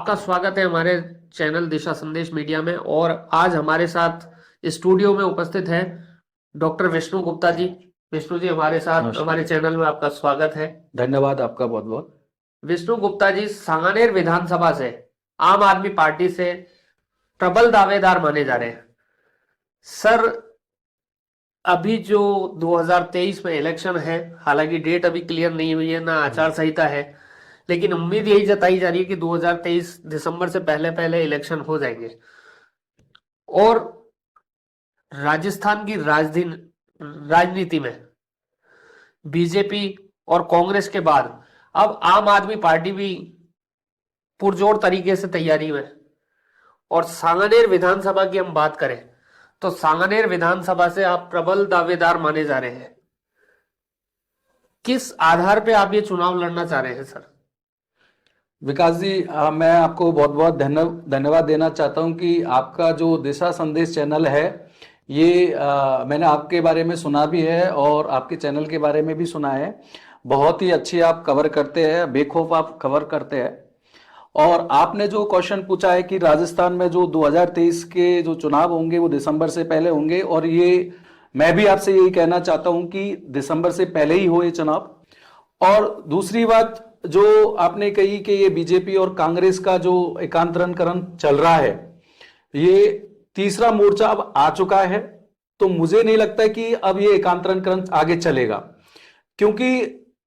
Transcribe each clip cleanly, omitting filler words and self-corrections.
आपका स्वागत है हमारे चैनल दिशा संदेश मीडिया में। और आज हमारे साथ स्टूडियो में उपस्थित है डॉक्टर विष्णु गुप्ता जी। विष्णु जी हमारे साथ नमस्कार। हमारे चैनल में आपका स्वागत है। धन्यवाद आपका बहुत बहुत। विष्णु गुप्ता जी सांगानेर विधानसभा से आम आदमी पार्टी से प्रबल दावेदार माने जा रहे हैं। सर, अभी जो 2023 में इलेक्शन है, हालांकि डेट अभी क्लियर नहीं हुई है, ना आचार संहिता है, लेकिन उम्मीद यही जताई जा रही है कि 2023 दिसंबर से पहले पहले इलेक्शन हो जाएंगे। और राजस्थान की राजनीति में बीजेपी और कांग्रेस के बाद अब आम आदमी पार्टी भी पुरजोर तरीके से तैयारी में। और सांगानेर विधानसभा की हम बात करें तो सांगानेर विधानसभा से आप प्रबल दावेदार माने जा रहे हैं। किस आधार पे आप ये चुनाव लड़ना चाह रहे हैं सर? विकास जी, मैं आपको बहुत बहुत धन्यवाद देना चाहता हूं कि आपका जो दिशा संदेश चैनल है ये मैंने आपके बारे में सुना भी है और आपके चैनल के बारे में भी सुना है। बहुत ही अच्छी आप कवर करते हैं, बेखौफ आप कवर करते हैं। और आपने जो क्वेश्चन पूछा है कि राजस्थान में जो 2023 के जो चुनाव होंगे वो दिसंबर से पहले होंगे, और ये मैं भी आपसे यही कहना चाहता हूं कि दिसंबर से पहले ही हो ये चुनाव। और दूसरी बात जो आपने कही कि ये बीजेपी और कांग्रेस का जो एकांतरणकरण चल रहा है, ये तीसरा मोर्चा अब आ चुका है। तो मुझे नहीं लगता कि अब ये एकांतरणकरण आगे चलेगा, क्योंकि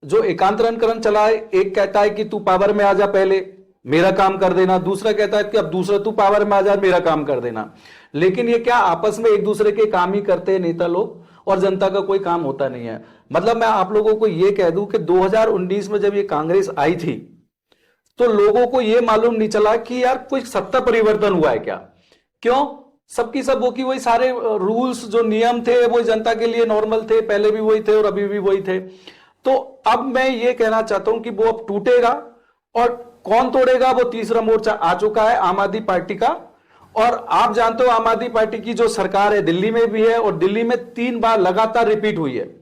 जो एकांतरणकरण चला है, एक कहता है कि तू पावर में आ जा, पहले मेरा काम कर देना, दूसरा कहता है कि अब दूसरा तू पावर में आ जा, मेरा काम कर देना। लेकिन ये क्या आपस में एक दूसरे के काम ही करते हैं नेता लोग, और जनता का कोई काम होता नहीं है। मतलब मैं आप लोगों को यह कह दूं कि 2019 में जब ये कांग्रेस आई थी तो लोगों को यह मालूम नहीं चला कि यार कोई सत्ता परिवर्तन हुआ है क्या। क्यों? सबकी सब वो की वही सारे रूल्स जो नियम थे वो जनता के लिए नॉर्मल थे, पहले भी वही थे और अभी भी वही थे। तो अब मैं ये कहना चाहता हूं कि वो अब टूटेगा, और कौन तोड़ेगा? वो तीसरा मोर्चा आ चुका है, आम आदमी पार्टी का। और आप जानते हो आम आदमी पार्टी की जो सरकार है दिल्ली में भी है, और दिल्ली में 3 बार लगातार रिपीट हुई है।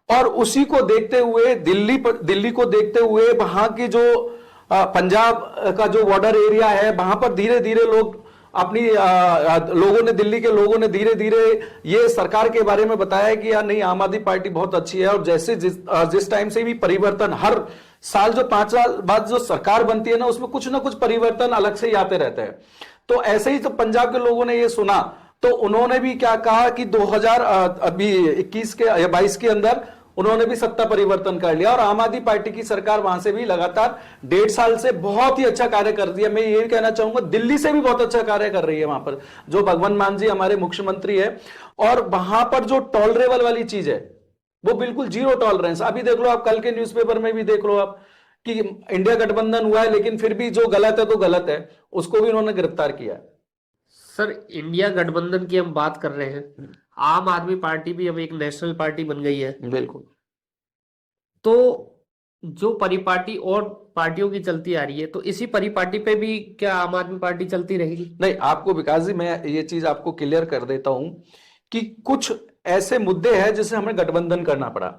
और उसी को देखते हुए दिल्ली को देखते हुए वहां की जो पंजाब का जो बॉर्डर एरिया है, वहां पर धीरे धीरे लोग अपनी दिल्ली के लोगों ने धीरे धीरे ये सरकार के बारे में बताया कि यार नहीं, आम आदमी पार्टी बहुत अच्छी है। और जैसे जिस टाइम से भी परिवर्तन, हर साल जो 5 साल बाद जो सरकार बनती है ना, उसमें कुछ ना कुछ परिवर्तन अलग से ही आते रहते हैं। तो ऐसे ही तो पंजाब के लोगों ने ये सुना, तो उन्होंने भी क्या कहा कि 2021 के या 22 के अंदर उन्होंने भी सत्ता परिवर्तन कर लिया। और आम आदमी पार्टी की सरकार वहां से भी लगातार 1.5 साल से बहुत ही अच्छा कार्य कर दिया। मैं ये कहना चाहूंगा दिल्ली से भी बहुत अच्छा कार्य कर रही है वहां पर जो भगवंत मान जी हमारे मुख्यमंत्री है। और वहां पर जो टॉलरेबल वाली चीज है वो बिल्कुल जीरो टॉलरेंस। अभी देख लो आप, कल के न्यूज़पेपर में भी देख लो आप कि इंडिया गठबंधन हुआ है, लेकिन फिर भी जो गलत है तो गलत है, उसको भी उन्होंने गिरफ्तार किया है। सर, इंडिया गठबंधन की हम बात कर रहे हैं, आम आदमी पार्टी भी अब एक नेशनल पार्टी बन गई है। बिल्कुल। तो जो परिपाटी और पार्टियों की चलती आ रही है, तो इसी परिपाटी पे भी क्या आम आदमी पार्टी चलती रहेगी? नहीं, आपको विकास जी मैं ये चीज आपको क्लियर कर देता हूं कि कुछ ऐसे मुद्दे हैं जिसे हमें गठबंधन करना पड़ा,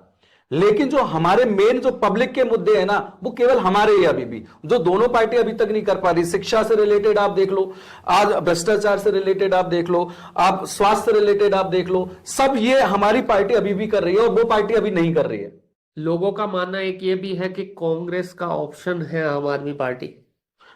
लेकिन जो हमारे मेन जो पब्लिक के मुद्दे हैं ना, वो केवल हमारे ही अभी भी, जो दोनों पार्टी अभी तक नहीं कर पा रही। शिक्षा से रिलेटेड आप देख लो, आज भ्रष्टाचार से रिलेटेड आप देख लो, आप स्वास्थ्य से रिलेटेड आप देख लो, सब ये हमारी पार्टी अभी भी कर रही है और वो पार्टी अभी नहीं कर रही है। लोगों का मानना एक ये भी है कि कांग्रेस का ऑप्शन है आम आदमी पार्टी।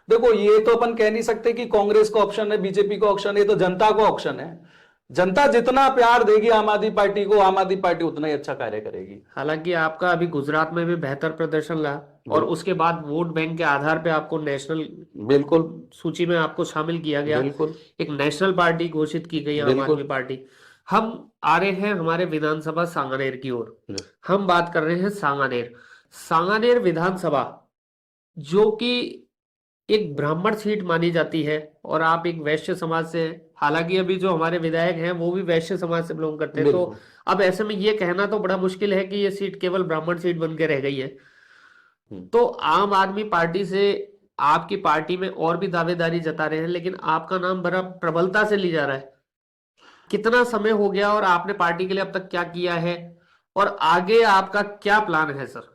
देखो, ये तो अपन कह नहीं सकते कि कांग्रेस का ऑप्शन है, बीजेपी का ऑप्शन है, ये तो जनता का ऑप्शन है। जनता जितना प्यार देगी आम आदमी पार्टी को, आम आदमी पार्टी उतना ही अच्छा कार्य करेगी। हालांकि आपका अभी गुजरात में भी बेहतर प्रदर्शन रहा, और उसके बाद वोट बैंक के आधार पे आपको नेशनल बिल्कुल सूची में आपको शामिल किया गया। बिल्कुल एक नेशनल पार्टी घोषित की गई आम बिल्कुल। आदमी पार्टी। हम आ रहे हैं हमारे विधानसभा सांगानेर की ओर। हम बात कर रहे हैं सांगानेर। सांगानेर विधानसभा जो कि एक ब्राह्मण सीट मानी जाती है, और आप एक वैश्य समाज से हैं। हालांकि अभी जो हमारे विधायक हैं वो भी वैश्य समाज से बिलोंग करते हैं, तो बिल्कुल। अब ऐसे में ये कहना तो बड़ा मुश्किल है कि ये सीट केवल ब्राह्मण सीट बन के रह गई है। तो आम आदमी पार्टी से आपकी पार्टी में और भी दावेदारी जता रहे हैं, लेकिन आपका नाम बड़ा प्रबलता से लिया जा रहा है। कितना समय हो गया और आपने पार्टी के लिए अब तक क्या किया है, और आगे आपका क्या प्लान है सर?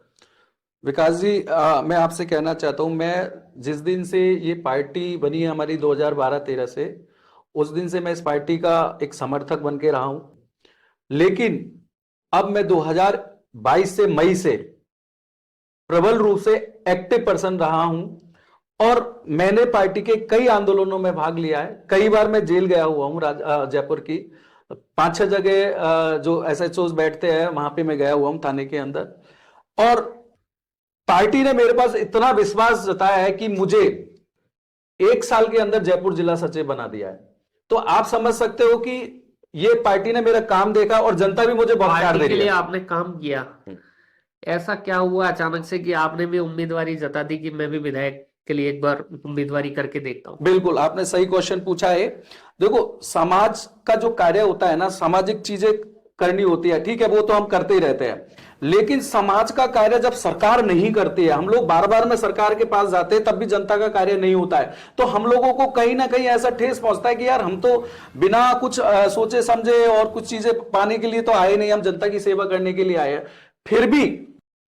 विकास जी, मैं आपसे कहना चाहता हूं, मैं जिस दिन से ये पार्टी बनी है हमारी 2012-13 से, उस दिन से मैं इस पार्टी का एक समर्थक बन के रहा हूं। लेकिन अब मैं 2022 से मई से प्रबल रूप से एक्टिव पर्सन रहा हूं और मैंने पार्टी के कई आंदोलनों में भाग लिया है। कई बार मैं जेल गया हुआ हूं, जयपुर की 5-6 जगह जो एसएचओ बैठते हैं वहां पे मैं गया हुआ हूं, थाने के अंदर। और पार्टी ने मेरे पास इतना विश्वास जताया है कि मुझे 1 साल के अंदर जयपुर जिला सचिव बना दिया है। तो आप समझ सकते हो कि ये पार्टी ने मेरा काम देखा और जनता भी मुझे बहुत प्यार दे पार्टी के रही लिए है। आपने काम किया, ऐसा क्या हुआ अचानक से कि आपने भी उम्मीदवारी जता दी कि मैं भी विधायक के लिए एक बार उम्मीदवारी करके देखता हूँ? बिल्कुल, आपने सही क्वेश्चन पूछा है। देखो, समाज का जो कार्य होता है ना, सामाजिक चीजें करनी होती है, ठीक है, वो तो हम करते ही रहते हैं। लेकिन समाज का कार्य जब सरकार नहीं करती है, हम लोग बार बार में सरकार के पास जाते हैं तब भी जनता का कार्य नहीं होता है, तो हम लोगों को कहीं ना कहीं ऐसा ठेस पहुंचता है कि यार हम तो बिना कुछ सोचे समझे और कुछ चीजें पाने के लिए तो आए नहीं, हम जनता की सेवा करने के लिए आए हैं, फिर भी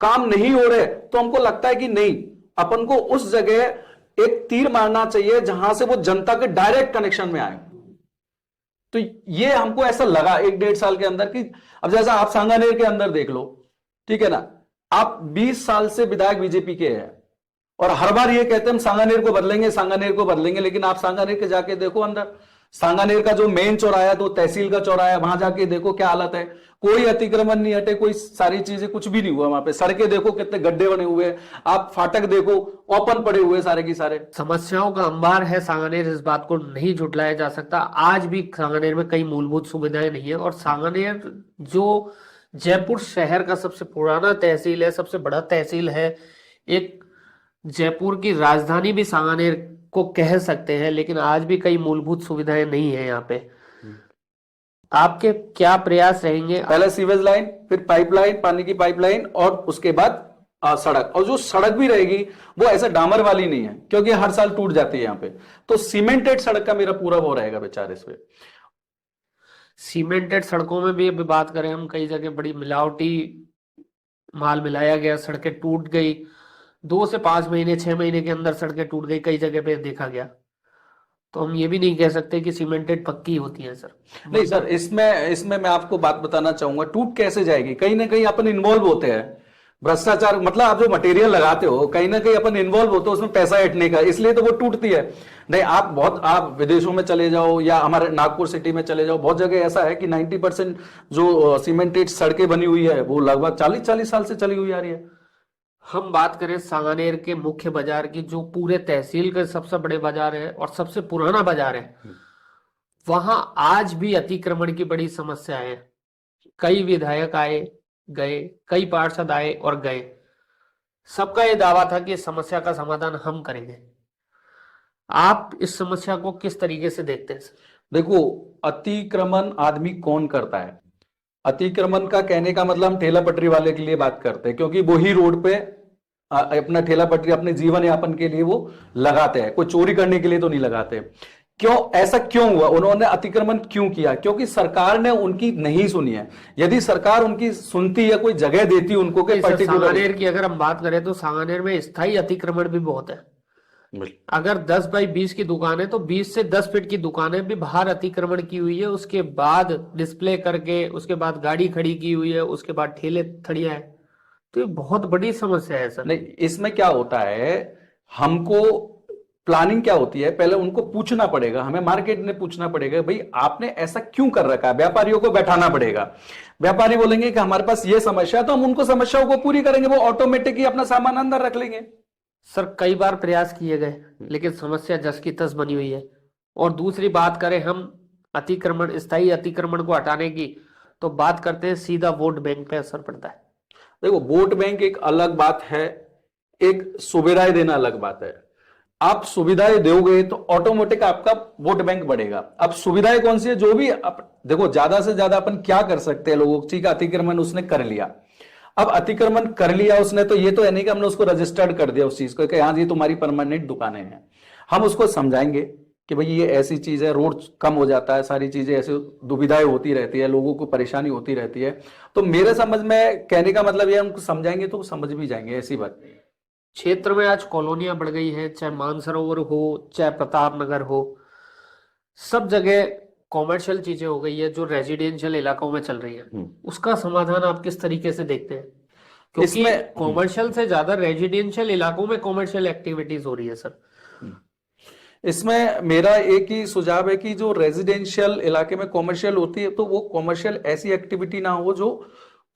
काम नहीं हो रहे, तो हमको लगता है कि नहीं, अपन को उस जगह एक तीर मारना चाहिए जहां से वो जनता के डायरेक्ट कनेक्शन में आए। तो ये हमको ऐसा लगा 1-1.5 साल के अंदर कि अब जैसा आप सांगानेर के अंदर देख लो, ठीक है ना, आप 20 साल से विधायक बीजेपी के हैं और हर बार ये कहते हैं हम सांगानेर को बदलेंगे, सांगानेर को बदलेंगे, लेकिन आप सांगानेर के जाके देखो अंदर, सांगानेर का जो मेन चौराहा है, तो तहसील का चौराहा है, वहां जाके देखो क्या हालत है। कोई अतिक्रमण नहीं हटे, कोई सारी चीजें कुछ भी नहीं हुआ वहां पे। सड़कें देखो कितने गड्ढे बने हुए हैं, आप फाटक देखो ओपन पड़े हुए सारे की सारे। समस्याओं का अंबार है सांगानेर, इस बात को नहीं झुटलाया जा सकता। आज भी सांगानेर में कई मूलभूत सुविधाएं नहीं है और सांगानेर जो जयपुर शहर का सबसे पुराना तहसील है, सबसे बड़ा तहसील है, एक जयपुर की राजधानी भी सांगानेर को कह सकते हैं, लेकिन आज भी कई मूलभूत सुविधाएं नहीं है यहाँ पे। आपके क्या प्रयास रहेंगे? पहले सीवेज लाइन, फिर पाइपलाइन, पानी की पाइपलाइन, और उसके बाद सड़क। और जो सड़क भी रहेगी वो ऐसे डामर वाली नहीं है, क्योंकि हर साल टूट जाती है यहाँ पे, तो सीमेंटेड सड़क का मेरा पूरा वो रहेगा विचार इस पे। सीमेंटेड सड़कों में भी अभी बात करें हम, कई जगह बड़ी मिलावटी माल मिलाया गया, सड़कें टूट गई, 2 से 5 महीने 6 महीने के अंदर सड़कें टूट गई, कई जगह पे देखा गया। तो हम ये भी नहीं कह सकते कि सीमेंटेड पक्की होती है सर। नहीं सर, इसमें मैं आपको बात बताना चाहूंगा, टूट कैसे जाएगी, कहीं ना कहीं अपन इन्वॉल्व होते हैं। भ्रष्टाचार मतलब आप जो मटेरियल लगाते हो, कहीं ना कहीं अपन इन्वॉल्व होते हो उसमें पैसा ऐंठने का, इसलिए तो वो टूटती है। नहीं, आप विदेशों में चले जाओ या हमारे नागपुर सिटी में चले जाओ, बहुत जगह ऐसा है कि 90% जो सीमेंटेड सड़कें बनी हुई है वो लगभग 40-40 साल से चली हुई आ रही है। हम बात करें सांगानेर के मुख्य बाजार की, जो पूरे तहसील के सबसे बड़े बाजार है और सबसे पुराना बाजार है, वहां आज भी अतिक्रमण की बड़ी समस्या है। कई विधायक आए गए, कई पार्षद आए और गए, सबका ये दावा था कि इस समस्या का समाधान हम करेंगे। आप इस समस्या को किस तरीके से देखते हैं सर? देखो, अतिक्रमण आदमी कौन करता है? अतिक्रमण का कहने का मतलब हम ठेला पटरी वाले के लिए बात करते हैं, क्योंकि वही रोड पे अपना ठेला पटरी अपने जीवन यापन के लिए वो लगाते हैं, कोई चोरी करने के लिए तो नहीं लगाते। क्यों ऐसा क्यों हुआ, उन्होंने अतिक्रमण क्यों किया? क्योंकि सरकार ने उनकी नहीं सुनी है। यदि सरकार उनकी सुनती या कोई जगह देती उनको कि पर्टिकुलर, सांगानेर की अगर हम बात करें तो सांगानेर में स्थायी अतिक्रमण भी बहुत है। अगर 10 बाई 20 की दुकान है तो 20 से 10 फीट की दुकानें भी बाहर अतिक्रमण की हुई है, उसके बाद डिस्प्ले करके, उसके बाद गाड़ी खड़ी की हुई है, उसके बाद ठेले खड़िया है। तो ये बहुत बड़ी समस्या है सर। नहीं, इसमें क्या होता है, हमको प्लानिंग क्या होती है, पहले उनको पूछना पड़ेगा, हमें मार्केट ने पूछना पड़ेगा, भाई आपने ऐसा क्यों कर रखा है। व्यापारियों को बैठाना पड़ेगा, व्यापारी बोलेंगे कि हमारे पास ये समस्या है, तो हम उनको समस्याओं को पूरी करेंगे, वो ऑटोमेटिक ही अपना सामान अंदर रख लेंगे। सर कई बार प्रयास किए गए, लेकिन समस्या जस की तस बनी हुई है। और दूसरी बात करें हम अतिक्रमण, स्थायी अतिक्रमण को हटाने की, तो बात करते हैं सीधा वोट बैंक पे असर पड़ता है। देखो, वोट बैंक एक अलग बात है, एक सुविधाएं देना अलग बात है। आप सुविधाएं दोगे तो ऑटोमेटिक आपका वोट बैंक बढ़ेगा। अब सुविधाएं कौन सी है, जो भी देखो, ज्यादा से ज्यादा अपन क्या कर सकते हैं लोगों, ठीक है, अतिक्रमण उसने कर लिया, अब अतिक्रमण कर लिया उसने, तो ये तो है नहीं कि हमने उसको रजिस्टर्ड कर दिया उस चीज को कि हाँ जी तुम्हारी परमानेंट दुकानें हैं। हम उसको समझाएंगे, कि भाई ये ऐसी चीज है, रोड कम हो जाता है, सारी चीजें ऐसे दुविधाएं होती रहती है, लोगों को परेशानी होती रहती है। तो मेरे समझ में कहने का मतलब ये है, उनको समझाएंगे तो वो समझ भी जाएंगे, ऐसी बात नहीं है। क्षेत्र में आज कॉलोनियां बढ़ गई हैं, चाहे मानसरोवर हो चाहे प्रताप नगर हो, सब जगह कॉमर्शियल चीजें हो गई है जो रेजिडेंशियल इलाकों में चल रही है। उसका समाधान आप किस तरीके से देखते हैं? क्योंकि इसमें कॉमर्शियल से ज्यादा रेजिडेंशियल इलाकों में कॉमर्शियल एक्टिविटीज हो रही है सर। इसमें मेरा एक ही सुझाव है कि जो रेजिडेंशियल इलाके में कॉमर्शियल होती है, तो वो कॉमर्शियल ऐसी एक्टिविटी ना हो जो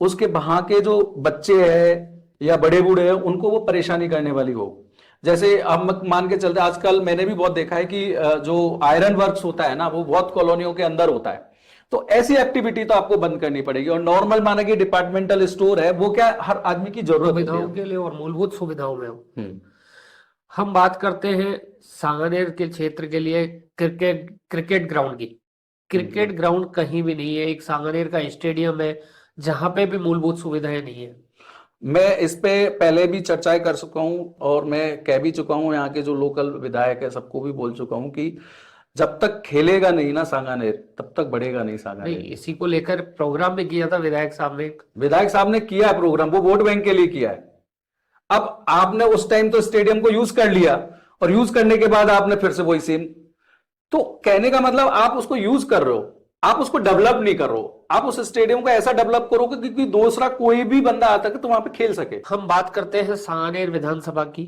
उसके वहां के जो बच्चे हैं या बड़े बूढ़े हैं उनको वो परेशानी करने वाली हो। जैसे अब मान के चलते, आजकल मैंने भी बहुत देखा है कि जो आयरन वर्क्स होता है ना, वो बहुत कॉलोनियों के अंदर होता है। तो ऐसी एक्टिविटी तो आपको बंद करनी पड़ेगी। और नॉर्मल माना कि डिपार्टमेंटल स्टोर है, वो क्या हर आदमी की जरूरत होती सुविधाओं है। के लिए और मूलभूत सुविधाओं में हो। हम्म। हम बात करते हैं सांगानेर के क्षेत्र के लिए क्रिकेट ग्राउंड की। क्रिकेट ग्राउंड कहीं भी नहीं है, एक सांगानेर का स्टेडियम है जहां पे भी मूलभूत सुविधाएं नहीं है। मैं इस पे पहले भी चर्चाएं कर चुका हूं और मैं कह भी चुका हूं, यहाँ के जो लोकल विधायक है सबको भी बोल चुका हूं कि जब तक खेलेगा नहीं ना सांगानेर, तब तक बढ़ेगा नहीं नहीं, सांगानेर। इसी को लेकर प्रोग्राम भी किया था विधायक साहब ने। विधायक साहब ने किया है प्रोग्राम, वो वोट बैंक के लिए किया है। अब आपने उस टाइम तो स्टेडियम को यूज कर लिया, और यूज करने के बाद आपने फिर से वही सेम। तो कहने का मतलब आप उसको यूज कर रहे हो, आप उसको डेवलप नहीं कर रहे हो। आप उस स्टेडियम को ऐसा डेवलप करोगे कि दूसरा कोई भी बंदा आता है तो वहां पे खेल सके। हम बात करते हैं सांगानेर विधानसभा की,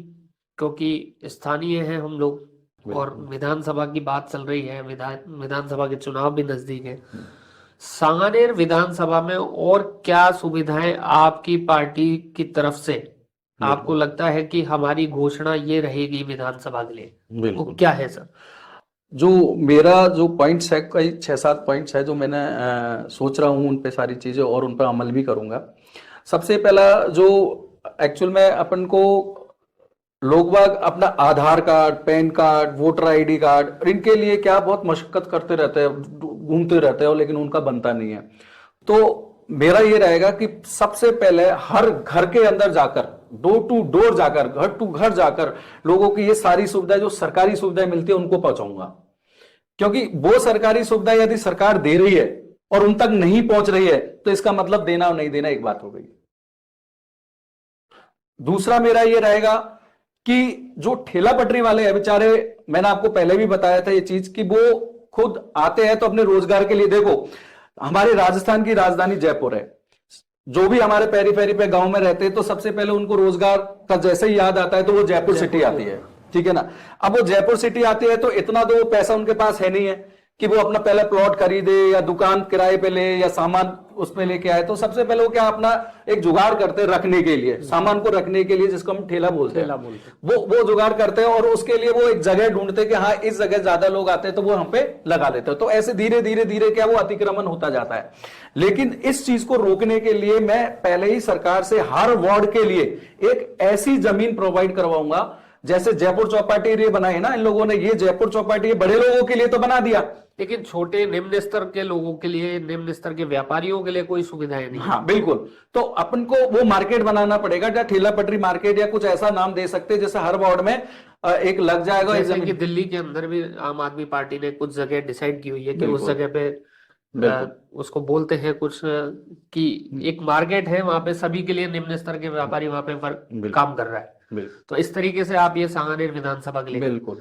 क्योंकि स्थानीय हैं हम लोग और विधानसभा की बात चल रही है, विधानसभा के चुनाव भी नजदीक है। सांगानेर विधानसभा में और क्या सुविधाएं आपकी पार्टी की तरफ से आपको लगता है कि हमारी घोषणा ये रहेगी विधानसभा के लिए, वो बिल्कुल। क्या है सर? जो मेरा जो पॉइंट्स है, कई 6-7 पॉइंट्स है जो मैंने सोच रहा हूँ उन पे सारी चीजें, और उन पर अमल भी करूंगा। सबसे पहला जो एक्चुअल में अपन को लोग बाग अपना Aadhaar card, PAN card, voter ID card, इनके लिए क्या बहुत मशक्कत करते रहते हैं, घूमते रहते हैं, लेकिन उनका बनता नहीं है। तो मेरा ये रहेगा कि सबसे पहले हर घर के अंदर जाकर, डोर टू डोर जाकर, घर टू घर जाकर लोगों की ये सारी सुविधाएं, जो सरकारी सुविधाएं मिलती है, उनको पहुंचाऊंगा। क्योंकि वो सरकारी सुविधा यदि सरकार दे रही है और उन तक नहीं पहुंच रही है, तो इसका मतलब देना और नहीं देना एक बात हो गई। दूसरा मेरा ये रहेगा कि जो ठेला पटरी वाले हैं बेचारे, मैंने आपको पहले भी बताया था ये चीज कि वो खुद आते हैं तो अपने रोजगार के लिए। देखो, हमारे राजस्थान की राजधानी जयपुर है, जो भी हमारे पेरी पेरी पे गांव में रहते हैं तो सबसे पहले उनको रोजगार का जैसे ही याद आता है तो वो जयपुर सिटी आती है, ठीक है ना। अब वो जयपुर सिटी आती है तो इतना तो पैसा उनके पास है नहीं है कि वो अपना पहले प्लॉट खरीदे या दुकान किराए पे ले या सामान उसमें लेके आए। तो सबसे पहले वो क्या अपना एक जुगाड़ करते हैं रखने के लिए, सामान को रखने के लिए, जिसको हम ठेला बोलते हैं, वो जुगाड़ करते हैं। और उसके लिए वो एक जगह ढूंढते हैं कि हाँ इस जगह ज्यादा लोग आते हैं तो वो हम पे लगा देते हैं। तो ऐसे धीरे धीरे धीरे क्या वो अतिक्रमण होता जाता है। लेकिन इस चीज को रोकने के लिए मैं पहले ही सरकार से हर वार्ड के लिए एक ऐसी जमीन प्रोवाइड करवाऊंगा, जैसे जयपुर चौपाटी एरिया बनाए ना इन लोगों ने, ये जयपुर चौपाटी बड़े लोगों के लिए तो बना दिया, लेकिन छोटे निम्न स्तर के लोगों के लिए, निम्न स्तर के व्यापारियों के लिए कोई सुविधाएं नहीं। हाँ बिल्कुल। तो अपन को वो मार्केट बनाना पड़ेगा, या ठेला पटरी मार्केट या कुछ ऐसा नाम दे सकते हैं जैसे हर वार्ड में एक लग जाएगा। जैसे कि दिल्ली के अंदर भी आम आदमी पार्टी ने कुछ जगह डिसाइड की हुई है कि उस जगह पे उसको बोलते हैं कुछ कि एक मार्केट है, वहां पे सभी के लिए निम्न स्तर के व्यापारी वहां पे काम कर रहा है। तो इस तरीके से आप ये सांगानेर विधानसभा के लिए। बिल्कुल।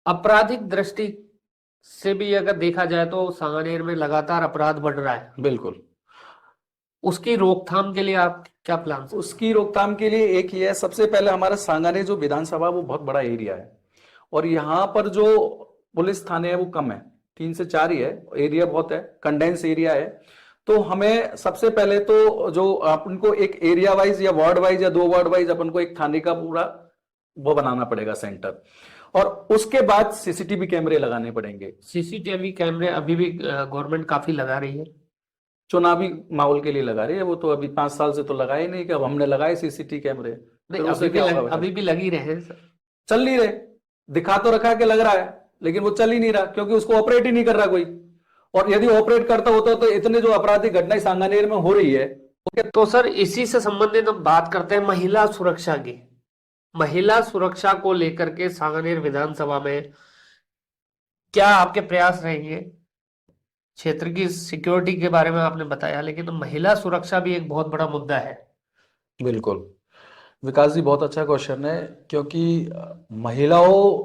आपराधिक दृष्टि से भी अगर देखा जाए तो सांगानेर में लगातार अपराध बढ़ रहा है, बिल्कुल। उसकी रोकथाम के लिए आप क्या प्लान? उसकी रोकथाम के लिए एक ही है, सबसे पहले हमारा सांगानेर जो विधानसभा वो बहुत बड़ा एरिया है, और यहाँ पर जो पुलिस थाने है वो कम है, 3 से 4 ही है, एरिया बहुत है, कंडेंस एरिया है। तो हमें सबसे पहले तो जो अपन को एक एरिया वाइज या वार्ड वाइज या 2 वार्ड वाइज अपन को एक थाने का पूरा वो बनाना पड़ेगा सेंटर, और उसके बाद सीसीटीवी कैमरे लगाने पड़ेंगे। सीसीटीवी कैमरे अभी भी गवर्नमेंट काफी लगा रही है, चुनावी माहौल के लिए लगा रही है। वो तो अभी 5 साल से तो लगाए नहीं कि अब हमने लगाए सीसीटीवी कैमरे। अभी भी लगी रहे, चल नहीं रहे, दिखा तो रखा के लग रहा है लेकिन वो चल ही नहीं रहा, क्योंकि उसको ऑपरेट ही नहीं कर रहा कोई। और यदि ऑपरेट करता होता तो इतने जो आपराधिक घटनाएं सांगानेर में हो रही है। तो सर इसी से संबंधित हम बात करते हैं महिला सुरक्षा की। महिला सुरक्षा को लेकर के सांगानेर विधानसभा में क्या आपके प्रयास रहेंगे? क्षेत्र की सिक्योरिटी के बारे में आपने बताया, लेकिन महिला सुरक्षा भी एक बहुत बड़ा मुद्दा है। बिल्कुल विकास जी, बहुत अच्छा क्वेश्चन है, क्योंकि महिलाओं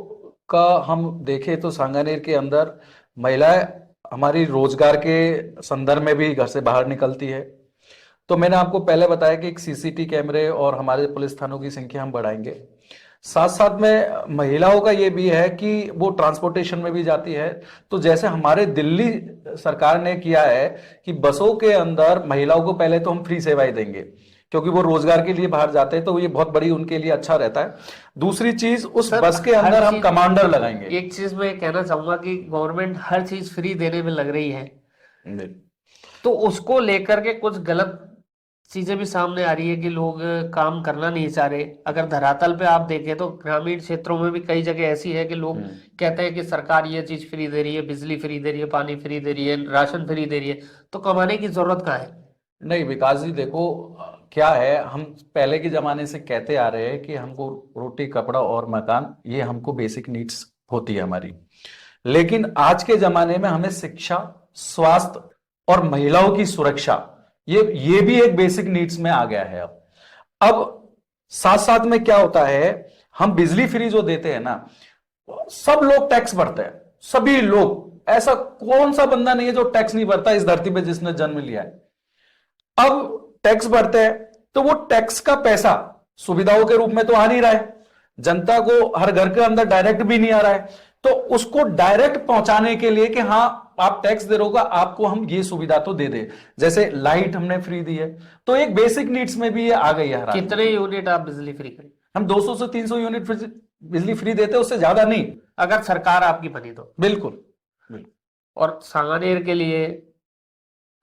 का हम देखें तो सांगानेर के अंदर महिलाएं हमारी रोजगार के संदर्भ में भी घर से बाहर निकलती है। तो मैंने आपको पहले बताया कि एक सीसीटी कैमरे और हमारे पुलिस थानों की संख्या हम बढ़ाएंगे। साथ साथ में महिलाओं का ये भी है कि वो ट्रांसपोर्टेशन में भी जाती है। तो जैसे हमारे दिल्ली सरकार ने किया है कि बसों के अंदर महिलाओं को पहले तो हम फ्री सेवाएं देंगे, क्योंकि वो रोजगार के लिए बाहर जाते हैं, तो ये बहुत बड़ी उनके लिए अच्छा रहता है। दूसरी चीज, उस सर, बस के हर अंदर हम चीज, कमांडर लगाएंगे। एक चीज मैं कहना चाहूंगा कि गवर्नमेंट हर चीज फ्री देने में लग रही है, तो उसको लेकर के कुछ गलत चीजें भी सामने आ रही है कि लोग काम करना नहीं चाह रहे। अगर धरातल पे आप देखें तो ग्रामीण क्षेत्रों में भी कई जगह ऐसी है कि लोग कहते हैं कि सरकार ये चीज फ्री दे रही है, बिजली फ्री दे रही है, पानी फ्री दे रही है, राशन फ्री दे रही है, तो कमाने की जरूरत कहाँ है? नहीं विकास जी, देखो क्या है, हम पहले के जमाने से कहते आ रहे हैं कि हमको रोटी कपड़ा और मकान, ये हमको बेसिक नीड्स होती है हमारी। लेकिन आज के जमाने में हमें शिक्षा, स्वास्थ्य और महिलाओं की सुरक्षा, ये भी एक बेसिक नीड्स में आ गया है। अब साथ साथ में क्या होता है, हम बिजली फ्री जो देते हैं ना, सब लोग टैक्स भरते हैं, सभी लोग। ऐसा कौन सा बंदा नहीं है जो टैक्स नहीं भरता इस धरती पे जिसने जन्म लिया है। अब टैक्स भरते हैं तो वो टैक्स का पैसा सुविधाओं के रूप में तो आ नहीं रहा है, जनता को हर घर के अंदर डायरेक्ट भी नहीं आ रहा है। तो उसको डायरेक्ट पहुंचाने के लिए कि हाँ आप टैक्स दे रहे हो, आपको हम ये सुविधा तो दे दे, जैसे लाइट हमने फ्री दी है, तो एक बेसिक नीड्स में भी ये आ गई है। हर कितने यूनिट आप बिजली फ्री करें? हम 200 से 300 यूनिट बिजली फ्री देते हैं, उससे ज्यादा नहीं। अगर सरकार आपकी बनी तो बिल्कुल बिल्कुल। और सांगानेर के लिए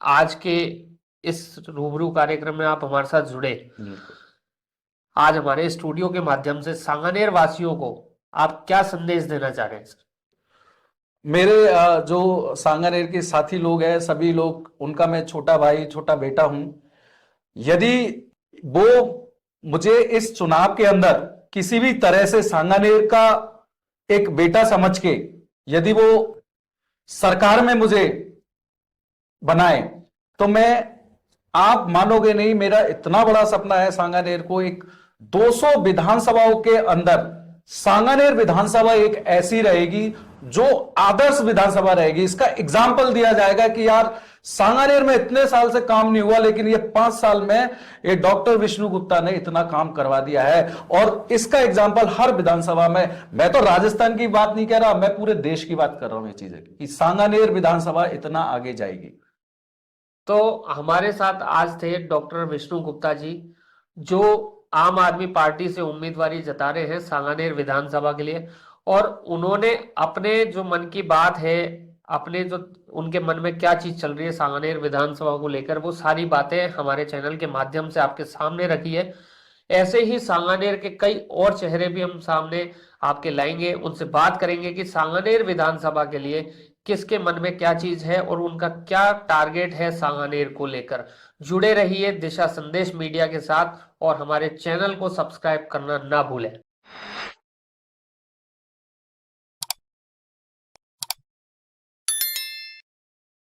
आज के इस रूबरू कार्यक्रम में आप हमारे साथ जुड़े, आज हमारे स्टूडियो के माध्यम से सांगानेर वासियों को आप क्या संदेश देना चाह रहे हैं सर? मेरे जो सांगानेर के साथी लोग हैं, सभी लोग, उनका मैं छोटा भाई छोटा बेटा हूं। यदि वो मुझे इस चुनाव के अंदर किसी भी तरह से सांगानेर का एक बेटा समझ के यदि वो सरकार में मुझे बनाए, तो मैं, आप मानोगे नहीं, मेरा इतना बड़ा सपना है सांगानेर को एक 200 विधानसभाओं के अंदर सांगानेर विधानसभा एक ऐसी रहेगी जो आदर्श विधानसभा रहेगी। इसका एग्जाम्पल दिया जाएगा कि यार सांगानेर में इतने साल से काम नहीं हुआ, लेकिन ये 5 साल में ये डॉक्टर विष्णु गुप्ता ने इतना काम करवा दिया है। और इसका एग्जाम्पल हर विधानसभा में, मैं तो राजस्थान की बात नहीं कह रहा, मैं पूरे देश की बात कर रहा हूं ये चीजें, कि सांगानेर विधानसभा इतना आगे जाएगी। तो हमारे साथ आज थे डॉक्टर विष्णु गुप्ता जी, जो आम आदमी पार्टी से उम्मीदवारी जता रहे हैं सांगानेर विधानसभा के लिए, और उन्होंने अपने जो मन की बात है, अपने जो उनके मन में क्या चीज चल रही है सांगानेर विधानसभा को लेकर, वो सारी बातें हमारे चैनल के माध्यम से आपके सामने रखी है। ऐसे ही सांगानेर के कई और चेहरे भी हम सामने आपके लाएंगे, उनसे बात करेंगे कि सांगानेर विधानसभा के लिए किसके मन में क्या चीज है और उनका क्या टारगेट है सांगानेर को लेकर। जुड़े रहिए दिशा संदेश मीडिया के साथ और हमारे चैनल को सब्सक्राइब करना ना भूलें।